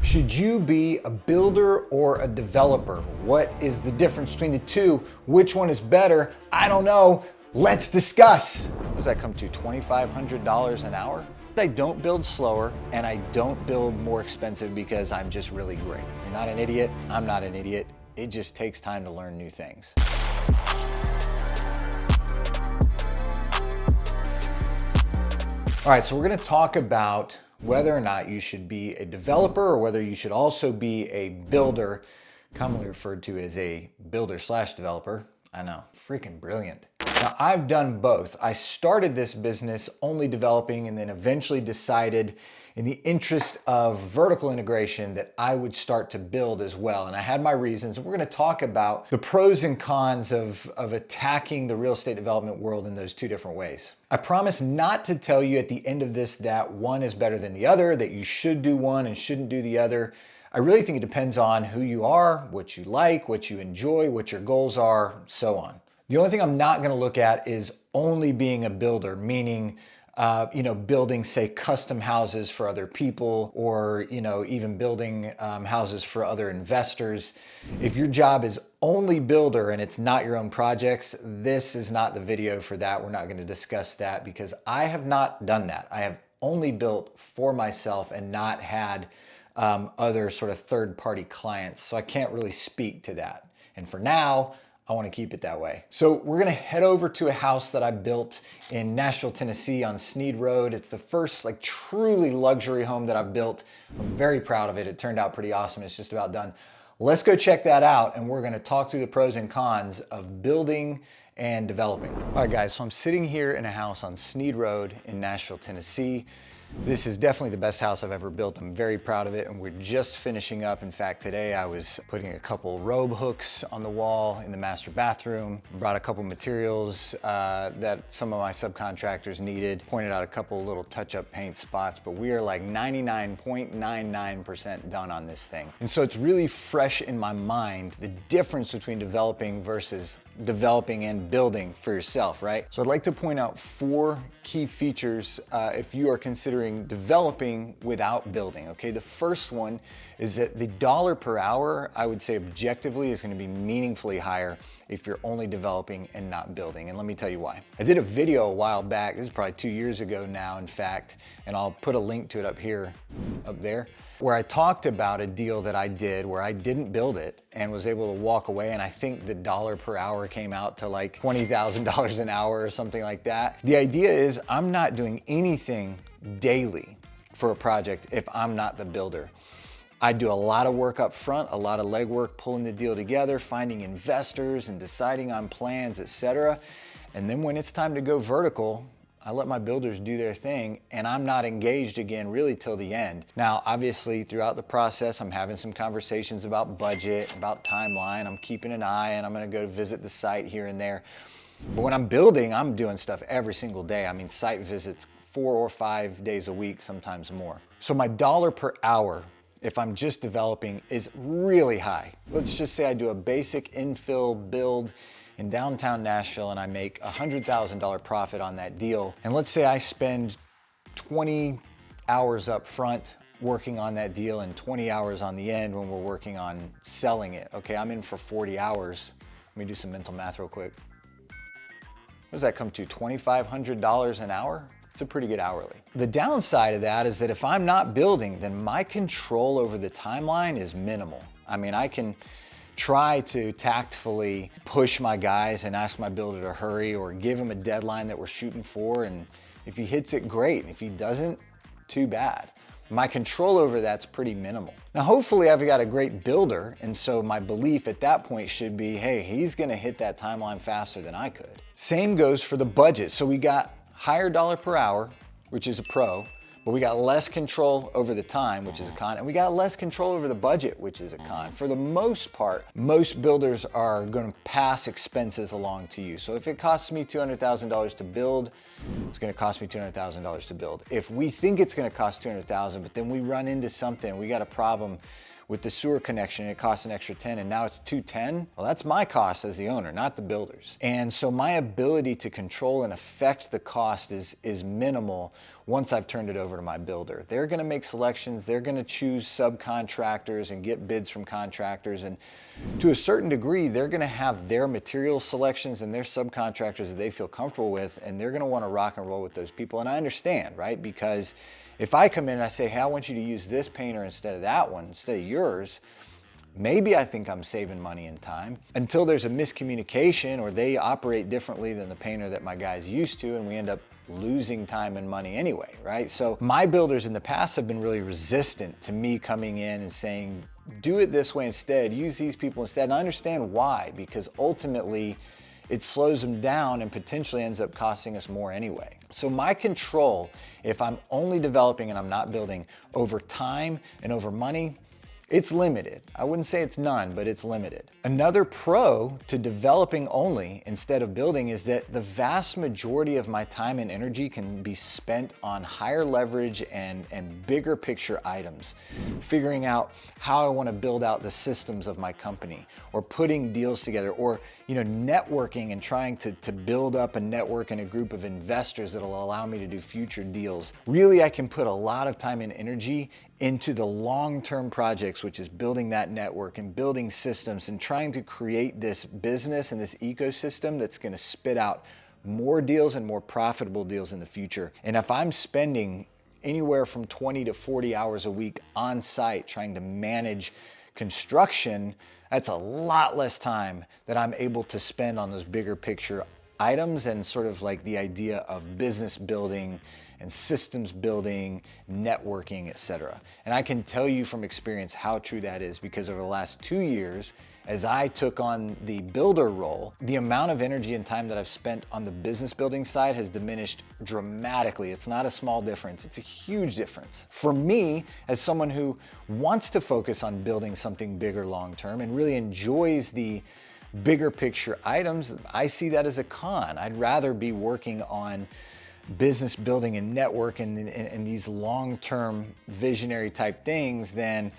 Should you be a builder or a developer? What is the difference between the two? Which one is better? I don't know. Let's discuss. What does that come to? $2,500 an hour? I don't build slower and I don't build more expensive because I'm just really great. You're not an idiot. I'm not an idiot. It just takes time to learn new things. All right, so we're gonna talk about whether or not you should be a developer or whether you should also be a builder, commonly referred to as a builder/developer. I know, freaking brilliant. Now, I've done both. I started this business only developing and then eventually decided in the interest of vertical integration that I would start to build as well. And I had my reasons. We're gonna talk about the pros and cons of attacking the real estate development world in those two different ways. I promise not to tell you at the end of this that one is better than the other, that you should do one and shouldn't do the other. I really think it depends on who you are, what you like, what you enjoy, what your goals are, so on. The only thing I'm not gonna look at is only being a builder, meaning building, say, custom houses for other people, or even building houses for other investors. If your job is only builder and it's not your own projects, this is not the video for that. We're not going to discuss that because I have not done that. I have only built for myself and not had other sort of third-party clients, so I can't really speak to that. And for now, I want to keep it that way. So we're gonna head over to a house that I built in Nashville, Tennessee on Sneed Road. It's the first truly luxury home that I've built. I'm very proud of it. It turned out pretty awesome. It's just about done. Let's go check that out and we're gonna talk through the pros and cons of building and developing. All right guys, so I'm sitting here in a house on Sneed Road in Nashville, Tennessee. This is definitely the best house I've ever built. I'm very proud of it and we're just finishing up. In fact, today I was putting a couple robe hooks on the wall in the master bathroom, brought a couple materials that some of my subcontractors needed, pointed out a couple little touch-up paint spots, but we are like 99.99% done on this thing. And so it's really fresh in my mind, the difference between developing versus developing and building for yourself, right? So I'd like to point out 4 key features if you are considering developing without building, okay? The first one is that the dollar per hour, I would say objectively, is gonna be meaningfully higher if you're only developing and not building. And let me tell you why. I did a video a while back, this is probably 2 years ago now, in fact, and I'll put a link to it up there, where I talked about a deal that I did where I didn't build it and was able to walk away, and I think the dollar per hour came out to like $20,000 an hour or something like that. The idea is I'm not doing anything daily for a project if I'm not the builder. I do a lot of work up front, a lot of legwork, pulling the deal together, finding investors and deciding on plans, etc. And then when it's time to go vertical, I let my builders do their thing and I'm not engaged again really till the end. Now, obviously throughout the process, I'm having some conversations about budget, about timeline. I'm keeping an eye and I'm gonna go visit the site here and there. But when I'm building, I'm doing stuff every single day. I mean, site visits 4 or 5 days a week, sometimes more. So my dollar per hour, if I'm just developing, is really high. Let's just say I do a basic infill build in downtown Nashville and I make $100,000 profit on that deal. And let's say I spend 20 hours up front working on that deal and 20 hours on the end when we're working on selling it. Okay, I'm in for 40 hours. Let me do some mental math real quick. What does that come to, $2,500 an hour? It's a pretty good hourly. The downside of that is that if I'm not building, then my control over the timeline is minimal. I mean, I can try to tactfully push my guys and ask my builder to hurry or give him a deadline that we're shooting for, and if he hits it, great. If he doesn't, too bad. My control over that's pretty minimal. Now, hopefully I've got a great builder, and so my belief at that point should be, hey, he's gonna hit that timeline faster than I could. Same goes for the budget. So we got higher dollar per hour, which is a pro, but we got less control over the time, which is a con, and we got less control over the budget, which is a con. For the most part, most builders are gonna pass expenses along to you. So if it costs me $200,000 to build, it's gonna cost me $200,000 to build. If we think it's gonna cost $200,000, but then we run into something, we got a problem with the sewer connection, it costs an extra 10 and now it's 210, well, that's my cost as the owner, not the builder's. And so my ability to control and affect the cost is minimal once I've turned it over to my builder. They're gonna make selections, they're gonna choose subcontractors and get bids from contractors, and to a certain degree, they're gonna have their material selections and their subcontractors that they feel comfortable with, and they're gonna wanna rock and roll with those people. And I understand, right? Because if I come in and I say, hey, I want you to use this painter instead of that one, instead of yours, maybe I think I'm saving money and time until there's a miscommunication or they operate differently than the painter that my guy's used to, and we end up losing time and money anyway, right? So my builders in the past have been really resistant to me coming in and saying, do it this way instead, use these people instead. And I understand why, because ultimately it slows them down and potentially ends up costing us more anyway. So my control, if I'm only developing and I'm not building, over time and over money, it's limited. I wouldn't say it's none, but it's limited. Another pro to developing only instead of building is that the vast majority of my time and energy can be spent on higher leverage and bigger picture items, figuring out how I want to build out the systems of my company, or putting deals together, or networking and trying to build up a network and a group of investors that'll allow me to do future deals. Really, I can put a lot of time and energy into the long-term projects, which is building that network and building systems and trying to create this business and this ecosystem that's going to spit out more deals and more profitable deals in the future. And if I'm spending anywhere from 20 to 40 hours a week on site trying to manage construction, that's a lot less time that I'm able to spend on those bigger picture items and sort of like the idea of business building and systems building, networking, etc. And I can tell you from experience how true that is, because over the last 2 years, as I took on the builder role, the amount of energy and time that I've spent on the business building side has diminished dramatically. It's not a small difference, it's a huge difference. For me, as someone who wants to focus on building something bigger long-term and really enjoys the bigger picture items, I see that as a con. I'd rather be working on business building and network and these long-term visionary type things than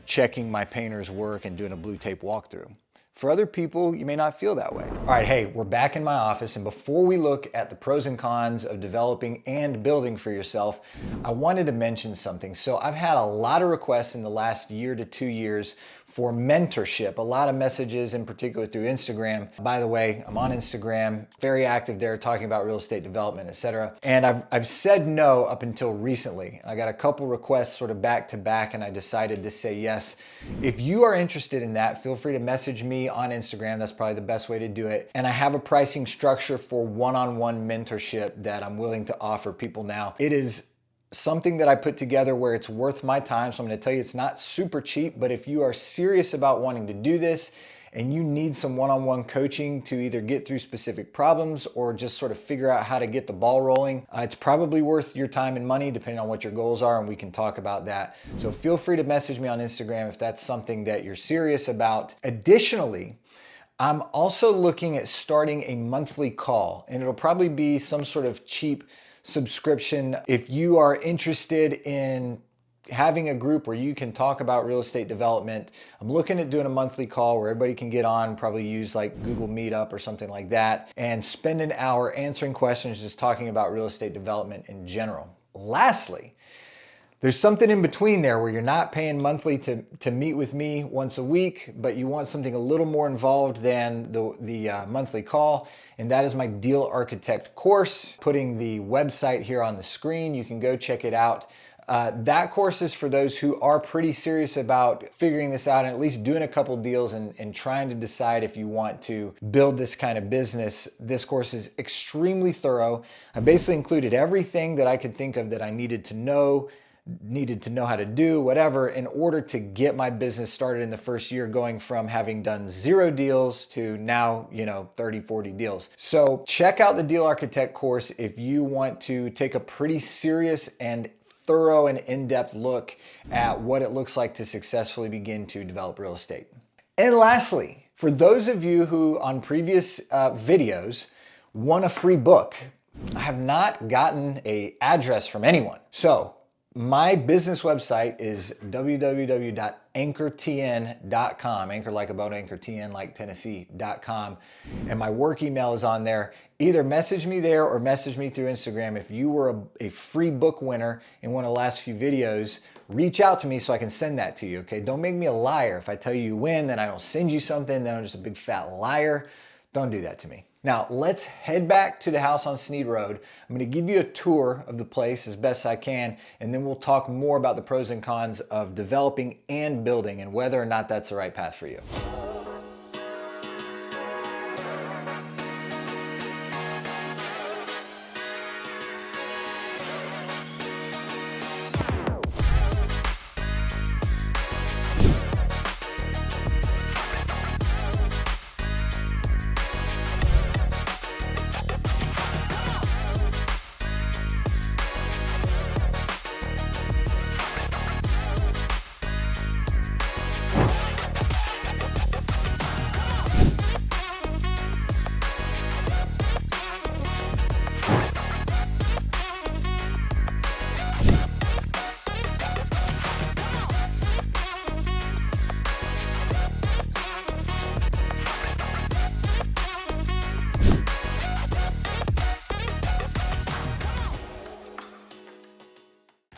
checking my painter's work and doing a blue tape walkthrough. For other people, you may not feel that way. All right, hey, we're back in my office, and before we look at the pros and cons of developing and building for yourself, I wanted to mention something. So I've had a lot of requests in the last year to 2 years for mentorship, a lot of messages in particular through Instagram. By the way, I'm on Instagram, very active there, talking about real estate development, etc. And I've said no up until recently. I got a couple requests sort of back to back, and I decided to say yes. If you are interested in that, feel free to message me on Instagram. That's probably the best way to do it. And I have a pricing structure for one-on-one mentorship that I'm willing to offer people now. It is something that I put together where it's worth my time. So I'm going to tell you it's not super cheap, but if you are serious about wanting to do this and you need some one-on-one coaching to either get through specific problems or just sort of figure out how to get the ball rolling, it's probably worth your time and money depending on what your goals are, and we can talk about that. So feel free to message me on Instagram if that's something that you're serious about. Additionally, I'm also looking at starting a monthly call, and it'll probably be some sort of cheap subscription. If you are interested in having a group where you can talk about real estate development, I'm looking at doing a monthly call where everybody can get on, probably use like Google Meetup or something like that, and spend an hour answering questions, just talking about real estate development in general. Lastly, there's something in between there where you're not paying monthly to meet with me once a week, but you want something a little more involved than the monthly call, and that is my Deal Architect course. Putting the website here on the screen, you can go check it out. That course is for those who are pretty serious about figuring this out and at least doing a couple deals and trying to decide if you want to build this kind of business. This course is extremely thorough. I basically included everything that I could think of that I needed to know how to do, whatever, in order to get my business started in the first year, going from having done 0 deals to now, 30, 40 deals. So check out the Deal Architect course if you want to take a pretty serious and thorough and in-depth look at what it looks like to successfully begin to develop real estate. And lastly, for those of you who on previous videos won a free book, I have not gotten an address from anyone. So My business website is www.anchortn.com, anchor like a boat, anchor TN like Tennessee.com. And my work email is on there. Either message me there or message me through Instagram. If you were a free book winner in one of the last few videos, reach out to me so I can send that to you, okay? Don't make me a liar. If I tell you you win, then I don't send you something, then I'm just a big fat liar. Don't do that to me. Now, let's head back to the house on Sneed Road. I'm gonna give you a tour of the place as best I can, and then we'll talk more about the pros and cons of developing and building and whether or not that's the right path for you.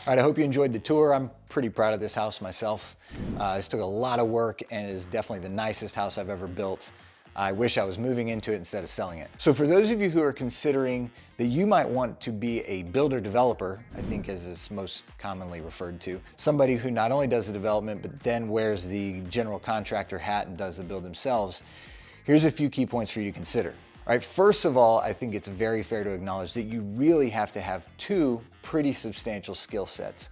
All right, I hope you enjoyed the tour. I'm pretty proud of this house myself. This took a lot of work and it is definitely the nicest house I've ever built. I wish I was moving into it instead of selling it. So for those of you who are considering that you might want to be a builder developer, I think as it's most commonly referred to, somebody who not only does the development, but then wears the general contractor hat and does the build themselves, here's a few key points for you to consider. All right, first of all, I think it's very fair to acknowledge that you really have to have two pretty substantial skill sets.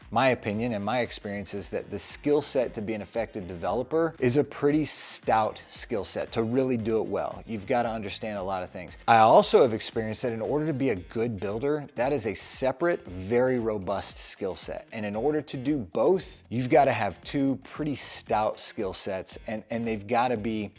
My opinion and my experience is that the skill set to be an effective developer is a pretty stout skill set to really do it well. You've got to understand a lot of things. I also have experienced that in order to be a good builder, that is a separate, very robust skill set. And in order to do both, you've got to have two pretty stout skill sets and they've got to be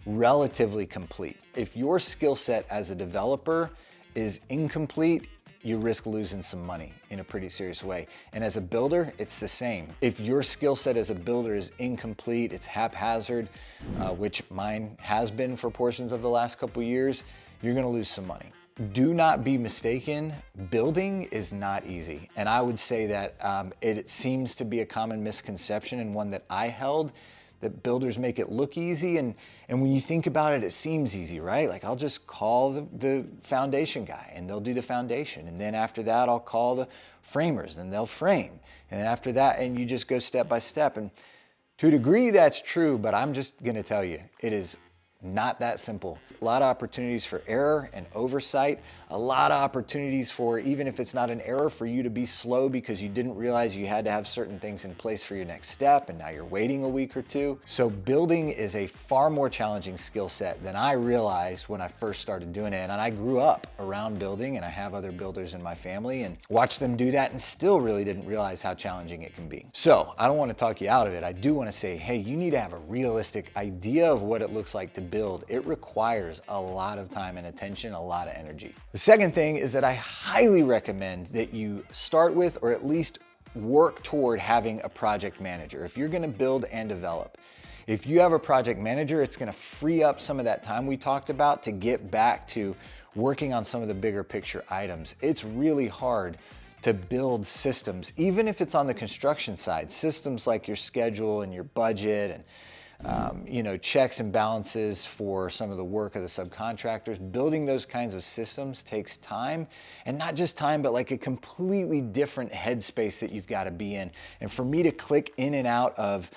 relatively complete. If your skill set as a developer is incomplete, you risk losing some money in a pretty serious way. And as a builder, it's the same. If your skill set as a builder is incomplete, it's haphazard, which mine has been for portions of the last couple years, you're gonna lose some money. Do not be mistaken, building is not easy. And I would say that it seems to be a common misconception and one that I held, that builders make it look easy, and when you think about it, it seems easy, right? Like I'll just call the foundation guy and they'll do the foundation, and then after that I'll call the framers and they'll frame, and then after that, and you just go step by step. And to a degree that's true, but I'm just gonna tell you, it is not that simple. A lot of opportunities for error and oversight, a lot of opportunities for, even if it's not an error, for you to be slow because you didn't realize you had to have certain things in place for your next step and now you're waiting a week or two. So building is a far more challenging skill set than I realized when I first started doing it. And I grew up around building and I have other builders in my family and watched them do that and still really didn't realize how challenging it can be. So I don't want to talk you out of it. I do want to say, hey, you need to have a realistic idea of what it looks like to build. It requires a lot of time and attention, a lot of energy. The second thing is that I highly recommend that you start with, or at least work toward, having a project manager. If you're gonna build and develop, if you have a project manager, it's gonna free up some of that time we talked about to get back to working on some of the bigger picture items. It's really hard to build systems, even if it's on the construction side, systems like your schedule and your budget and checks and balances for some of the work of the subcontractors. Building those kinds of systems takes time, and not just time, but like a completely different headspace that you've got to be in. And for me to click in and out of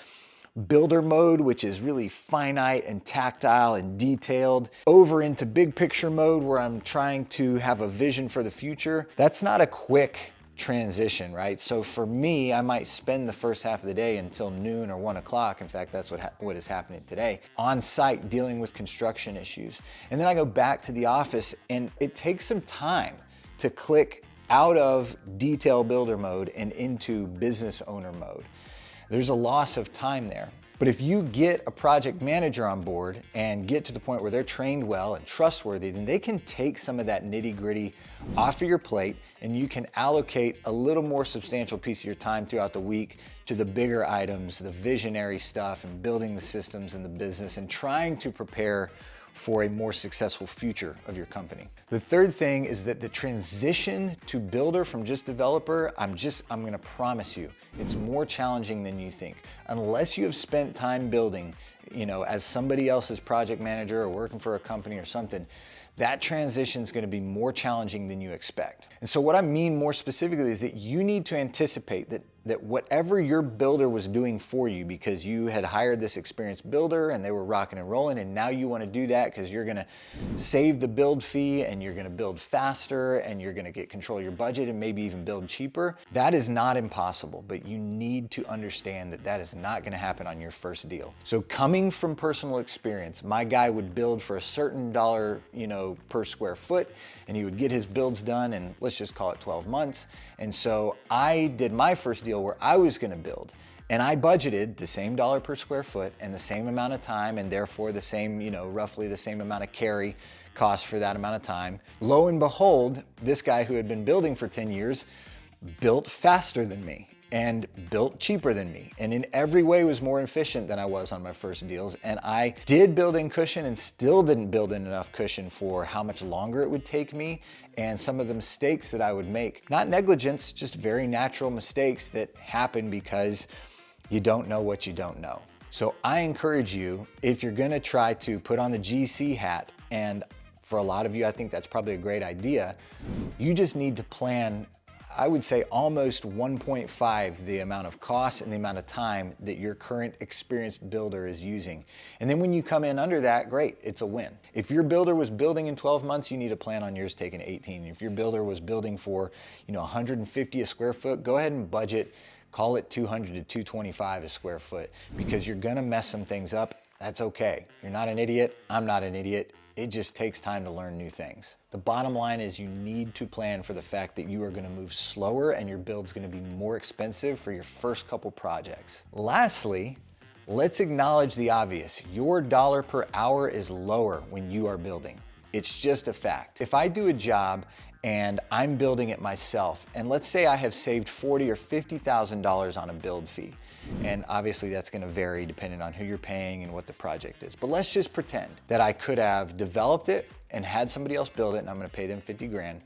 builder mode, which is really finite and tactile and detailed, over into big picture mode where I'm trying to have a vision for the future, that's not a quick transition, right? So for me, I might spend the first half of the day until noon or 1 o'clock. In fact, that's what is happening today, on site dealing with construction issues. And then I go back to the office, and it takes some time to click out of detail builder mode and into business owner mode. There's a loss of time there. But if you get a project manager on board and get to the point where they're trained well and trustworthy, then they can take some of that nitty-gritty off of your plate and you can allocate a little more substantial piece of your time throughout the week to the bigger items, the visionary stuff, and building the systems in the business and trying to prepare for a more successful future of your company. The third thing is that the transition to builder from just developer, I'm gonna promise you, it's more challenging than you think. Unless you have spent time building, as somebody else's project manager or working for a company or something, that transition is going to be more challenging than you expect. And so what I mean more specifically is that you need to anticipate that whatever your builder was doing for you because you had hired this experienced builder and they were rocking and rolling, and now you want to do that because you're going to save the build fee and you're going to build faster and you're going to get control of your budget and maybe even build cheaper. That is not impossible, but you need to understand that that is not going to happen on your first deal. So coming from personal experience, my guy would build for a certain dollar, per square foot, and he would get his builds done in, let's just call it 12 months. And so I did my first deal where I was going to build, and I budgeted the same dollar per square foot and the same amount of time, and therefore the same, roughly the same amount of carry cost for that amount of time. Lo and behold, this guy who had been building for 10 years built faster than me and built cheaper than me, and in every way was more efficient than I was on my first deals. And I did build in cushion and still didn't build in enough cushion for how much longer it would take me and some of the mistakes that I would make. Not negligence, just very natural mistakes that happen because you don't know what you don't know. So I encourage you, if you're gonna try to put on the GC hat, and for a lot of you, I think that's probably a great idea, you just need to plan, I would say almost 1.5 the amount of cost and the amount of time that your current experienced builder is using. And then when you come in under that, great, it's a win. If your builder was building in 12 months, you need to plan on yours taking 18. If your builder was building for 150 a square foot, go ahead and budget, call it 200 to 225 a square foot, because you're gonna mess some things up. That's okay. You're not an idiot, I'm not an idiot. It just takes time to learn new things. The bottom line is you need to plan for the fact that you are gonna move slower and your build's gonna be more expensive for your first couple projects. Lastly, let's acknowledge the obvious. Your dollar per hour is lower when you are building. It's just a fact. If I do a job and I'm building it myself, and let's say I have saved $40,000 or $50,000 on a build fee, and obviously that's gonna vary depending on who you're paying and what the project is. But let's just pretend that I could have developed it and had somebody else build it and I'm gonna pay them 50 grand.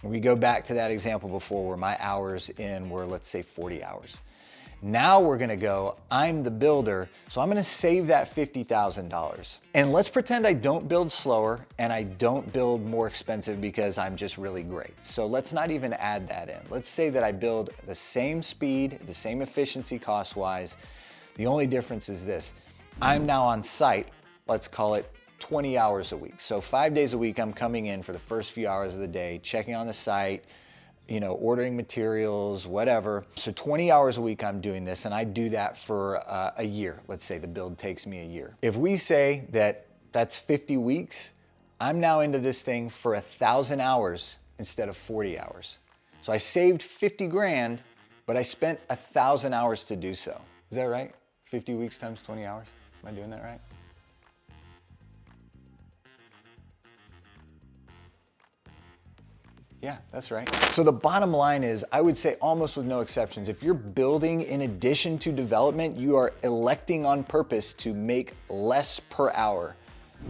And we go back to that example before where my hours in were, let's say 40 hours. Now we're gonna go, I'm the builder, so I'm gonna save that $50,000. And let's pretend I don't build slower and I don't build more expensive because I'm just really great. So let's not even add that in. Let's say that I build the same speed, the same efficiency cost-wise. The only difference is this, I'm now on site, let's call it 20 hours a week. So 5 days a week, I'm coming in for the first few hours of the day, checking on the site, ordering materials, whatever. So 20 hours a week I'm doing this, and I do that for a year. Let's say the build takes me a year. If we say that that's 50 weeks, I'm now into this thing for 1,000 hours instead of 40 hours. So I saved 50 grand, but I spent 1,000 hours to do so. Is that right? 50 weeks times 20 hours? Am I doing that right? Yeah, that's right. So the bottom line is, I would say almost with no exceptions, if you're building in addition to development, you are electing on purpose to make less per hour.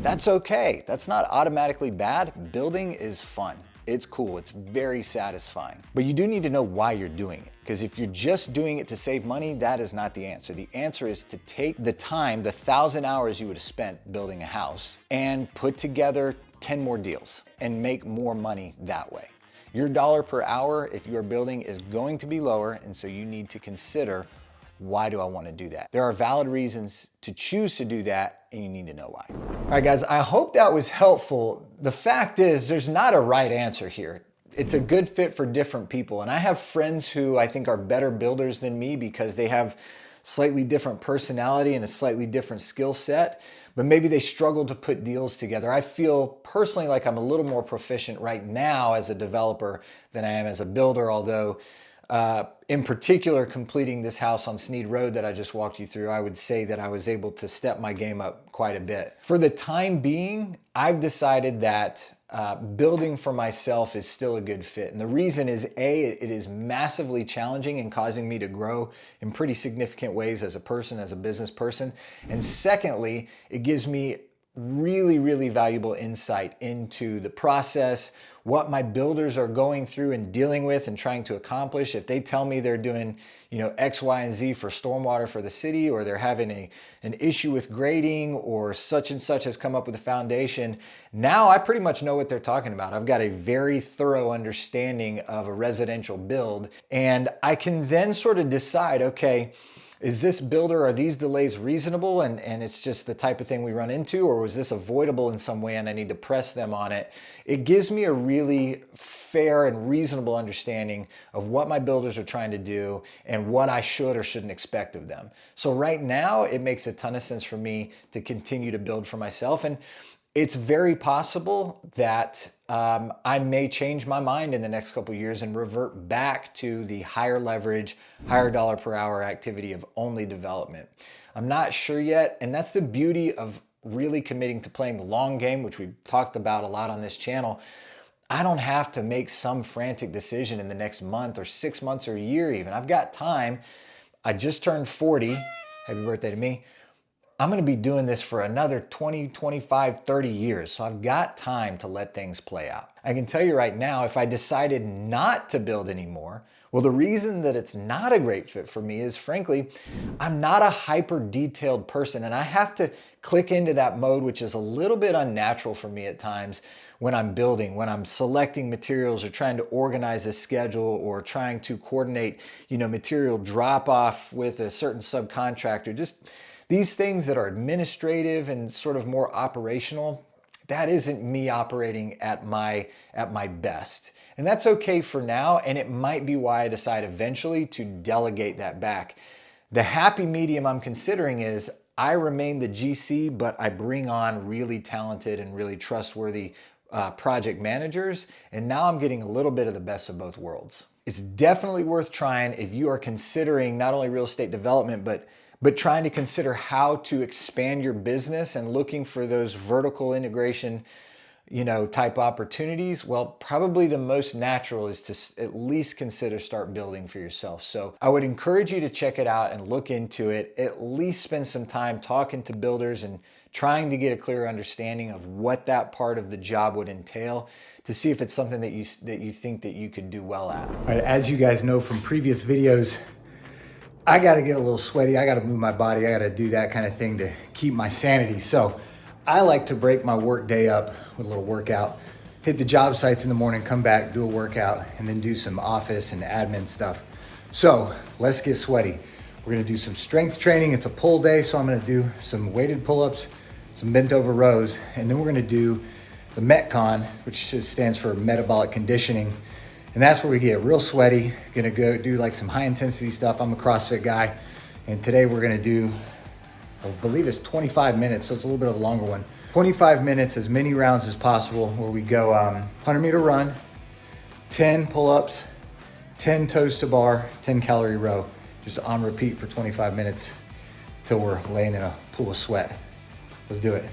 That's okay. That's not automatically bad. Building is fun. It's cool. It's very satisfying. But you do need to know why you're doing it. Because if you're just doing it to save money, that is not the answer. The answer is to take the time, the 1,000 hours you would have spent building a house, and put together 10 more deals and make more money that way. Your dollar per hour, if you're building, is going to be lower, and so you need to consider, why do I want to do that? There are valid reasons to choose to do that, and you need to know why. All right, guys, I hope that was helpful. The fact is, there's not a right answer here. It's a good fit for different people, and I have friends who I think are better builders than me because they have slightly different personality and a slightly different skill set, but maybe they struggle to put deals together. I feel personally like I'm a little more proficient right now as a developer than I am as a builder, although In particular, completing this house on Sneed Road that I just walked you through, I would say that I was able to step my game up quite a bit. For the time being, I've decided that building for myself is still a good fit. And the reason is A, it is massively challenging and causing me to grow in pretty significant ways as a person, as a business person. And secondly, it gives me really valuable insight into the process, what my builders are going through and dealing with and trying to accomplish. If they tell me they're doing, X, Y, and Z for stormwater for the city, or they're having an issue with grading, or such and such has come up with a foundation, now I pretty much know what they're talking about. I've got a very thorough understanding of a residential build, and I can then sort of decide, okay, is this builder, are these delays reasonable and it's just the type of thing we run into, or was this avoidable in some way and I need to press them on it? It gives me a really fair and reasonable understanding of what my builders are trying to do and what I should or shouldn't expect of them. So right now, it makes a ton of sense for me to continue to build for myself. And it's very possible that I may change my mind in the next couple of years and revert back to the higher leverage, higher dollar per hour activity of only development. I'm not sure yet, and that's the beauty of really committing to playing the long game, which we've talked about a lot on this channel. I don't have to make some frantic decision in the next month or 6 months or a year even. I've got time. I just turned 40. Happy birthday to me. I'm going to be doing this for another 20, 25, 30 years. So I've got time to let things play out. I can tell you right now, if I decided not to build anymore, well, the reason that it's not a great fit for me is, frankly, I'm not a hyper detailed person, and I have to click into that mode, which is a little bit unnatural for me at times when I'm building, when I'm selecting materials or trying to organize a schedule or trying to coordinate, material drop off with a certain subcontractor. Just these things that are administrative and sort of more operational, that isn't me operating at my best. And that's okay for now, and it might be why I decide eventually to delegate that back. The happy medium I'm considering is I remain the GC, but I bring on really talented and really trustworthy project managers, and now I'm getting a little bit of the best of both worlds. It's definitely worth trying if you are considering not only real estate development, but trying to consider how to expand your business and looking for those vertical integration, type opportunities. Well, probably the most natural is to at least consider start building for yourself. So I would encourage you to check it out and look into it. At least spend some time talking to builders and trying to get a clear understanding of what that part of the job would entail, to see if it's something that you think that you could do well at. All right, as you guys know from previous videos, I got to get a little sweaty. I got to move my body. I got to do that kind of thing to keep my sanity. So I like to break my work day up with a little workout, hit the job sites in the morning, come back, do a workout, and then do some office and admin stuff. So let's get sweaty. We're going to do some strength training. It's a pull day, so I'm going to do some weighted pull-ups, some bent over rows, and then we're going to do the Metcon, which stands for metabolic conditioning. And that's where we get real sweaty. Gonna go do like some high intensity stuff. I'm a CrossFit guy. And today we're gonna do, I believe it's 25 minutes, so it's a little bit of a longer one. 25 minutes, as many rounds as possible, where we go 100-meter run, 10 pull-ups, 10 toes to bar, 10 calorie row, just on repeat for 25 minutes till we're laying in a pool of sweat. Let's do it.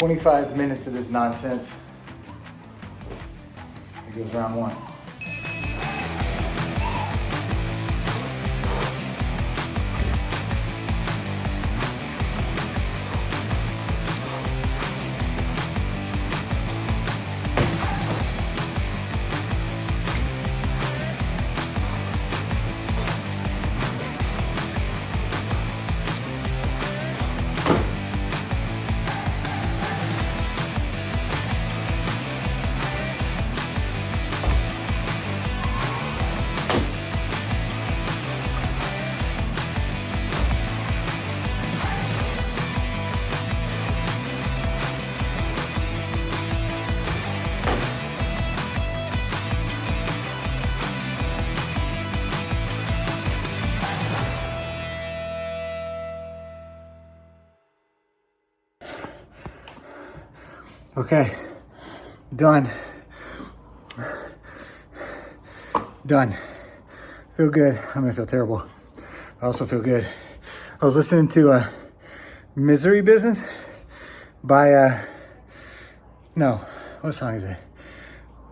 25 minutes of this nonsense. Here goes round one. Okay, done. Done. Feel good. I'm gonna feel terrible. I also feel good. I was listening to Misery Business by, no, what song is it?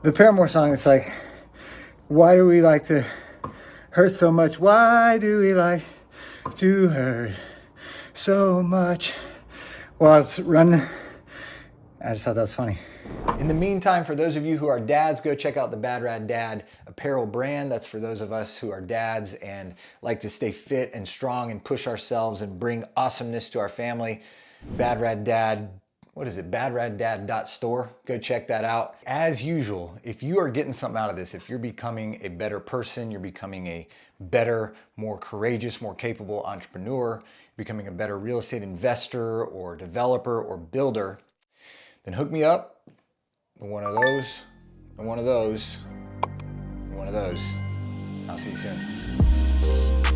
The Paramore song. It's like, why do we like to hurt so much? Why do we like to hurt so much? While I was running, I just thought that was funny. In the meantime, for those of you who are dads, go check out the Bad Rad Dad apparel brand. That's for those of us who are dads and like to stay fit and strong and push ourselves and bring awesomeness to our family. Bad Rad Dad, what is it? badraddad.store. Go check that out. As usual, if you are getting something out of this, if you're becoming a better person, you're becoming a better, more courageous, more capable entrepreneur, becoming a better real estate investor or developer or builder, then hook me up. One of those, and one of those, and one of those. I'll see you soon.